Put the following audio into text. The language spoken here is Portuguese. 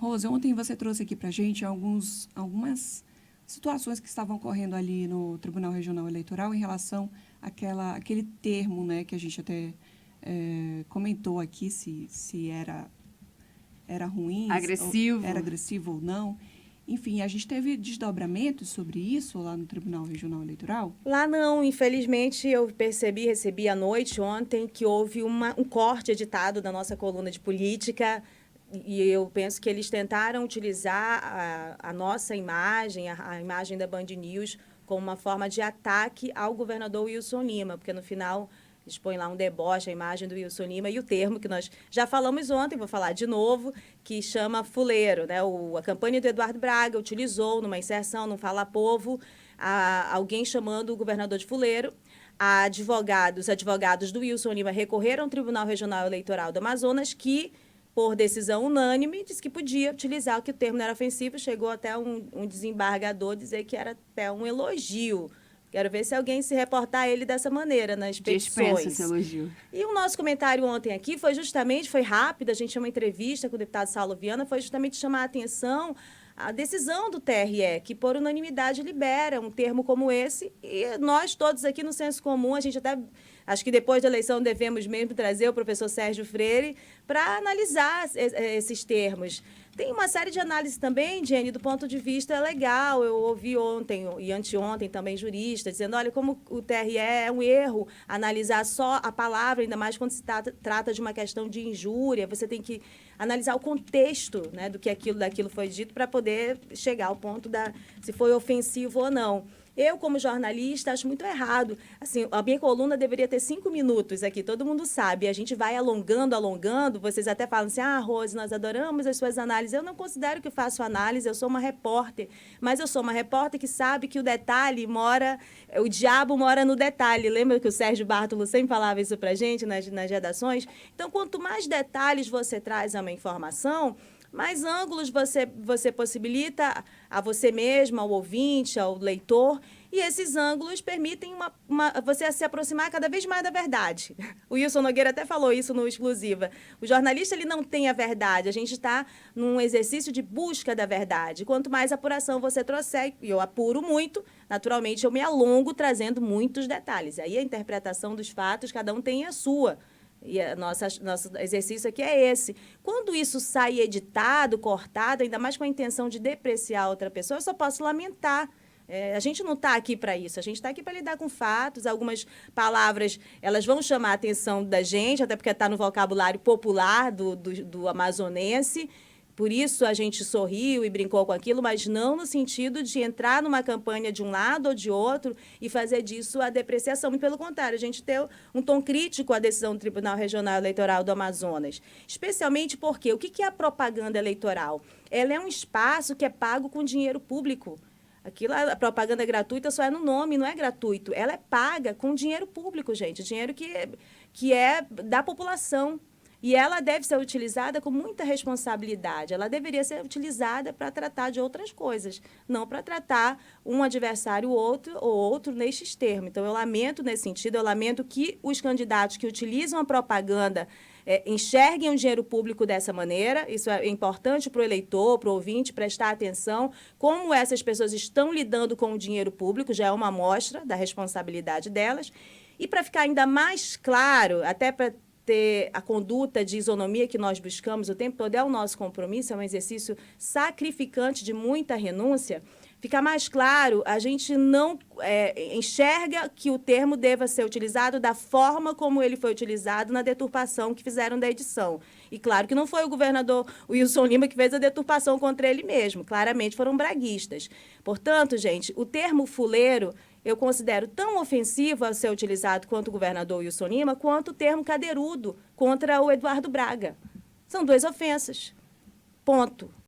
Rose, ontem você trouxe aqui para a gente algumas situações que estavam ocorrendo ali no Tribunal Regional Eleitoral em relação àquele termo, né, que a gente até comentou aqui, se era ruim, Agressivo. era agressivo ou não. Enfim, a gente teve desdobramentos sobre isso lá no Tribunal Regional Eleitoral? Lá não, infelizmente eu recebi à noite ontem que houve um corte editado da nossa coluna de política e eu penso que eles tentaram utilizar a nossa imagem, a imagem da Band News, como uma forma de ataque ao governador Wilson Lima, porque no final eles põem lá um deboche, a imagem do Wilson Lima e o termo que nós já falamos ontem, vou falar de novo, que chama fuleiro, né? A campanha do Eduardo Braga utilizou numa inserção, num Fala Povo, alguém chamando o governador de fuleiro. Os advogados do Wilson Lima recorreram ao Tribunal Regional Eleitoral do Amazonas, que, por decisão unânime, disse que podia utilizar, que o termo não era ofensivo, chegou até um desembargador dizer que era até um elogio. Quero ver se alguém se reportar a ele dessa maneira nas petições. Dispensa esse elogio. E o nosso comentário ontem aqui foi rápido, a gente tinha uma entrevista com o deputado Saulo Viana, foi justamente chamar a atenção a decisão do TRE, que por unanimidade libera um termo como esse, e nós todos aqui no senso comum, a gente até, acho que depois da eleição devemos mesmo trazer o professor Sérgio Freire para analisar esses termos. Tem uma série de análises também, Jenny, do ponto de vista legal. Eu ouvi ontem e anteontem também juristas dizendo, olha, como o TRE é um erro analisar só a palavra, ainda mais quando se trata de uma questão de injúria. Você tem que analisar o contexto, né, daquilo foi dito para poder chegar ao ponto se foi ofensivo ou não. Eu, como jornalista, acho muito errado. Assim, a minha coluna deveria ter 5 minutos aqui, todo mundo sabe. A gente vai alongando. Vocês até falam assim, Rose, nós adoramos as suas análises. Eu não considero que faço análise, eu sou uma repórter. Mas eu sou uma repórter que sabe que o diabo mora no detalhe. Lembra que o Sérgio Bartolo sempre falava isso pra gente nas redações? Então, quanto mais detalhes você traz a uma informação, mais ângulos você possibilita a você mesmo, ao ouvinte, ao leitor, e esses ângulos permitem você se aproximar cada vez mais da verdade. O Wilson Nogueira até falou isso no Exclusiva. O jornalista ele não tem a verdade, a gente está num exercício de busca da verdade. Quanto mais apuração você trouxer, e eu apuro muito, naturalmente eu me alongo trazendo muitos detalhes. Aí a interpretação dos fatos, cada um tem a sua. E nosso exercício aqui é esse. Quando isso sai editado, cortado, ainda mais com a intenção de depreciar outra pessoa, eu só posso lamentar. A gente não está aqui para isso, a gente está aqui para lidar com fatos. Algumas palavras elas vão chamar a atenção da gente, até porque está no vocabulário popular do amazonense. Por isso a gente sorriu e brincou com aquilo, mas não no sentido de entrar numa campanha de um lado ou de outro e fazer disso a depreciação. Muito pelo contrário, a gente tem um tom crítico à decisão do Tribunal Regional Eleitoral do Amazonas. Especialmente porque o que é a propaganda eleitoral? Ela é um espaço que é pago com dinheiro público. A propaganda gratuita só é no nome, não é gratuito. Ela é paga com dinheiro público, gente. Dinheiro que é da população. E ela deve ser utilizada com muita responsabilidade. Ela deveria ser utilizada para tratar de outras coisas, não para tratar um adversário ou outro nestes termos. Então, eu lamento nesse sentido, eu lamento que os candidatos que utilizam a propaganda enxerguem o dinheiro público dessa maneira. Isso é importante para o eleitor, para o ouvinte, prestar atenção como essas pessoas estão lidando com o dinheiro público, já é uma amostra da responsabilidade delas. E para ficar ainda mais claro, até para ter a conduta de isonomia que nós buscamos o tempo todo, é o nosso compromisso, é um exercício sacrificante de muita renúncia. Fica mais claro, a gente não enxerga que o termo deva ser utilizado da forma como ele foi utilizado na deturpação que fizeram da edição. E claro que não foi o governador Wilson Lima que fez a deturpação contra ele mesmo, claramente foram braguistas. Portanto, gente, o termo fuleiro eu considero tão ofensivo a ser utilizado quanto o governador Wilson Lima, quanto o termo cadeirudo contra o Eduardo Braga. São duas ofensas. Ponto.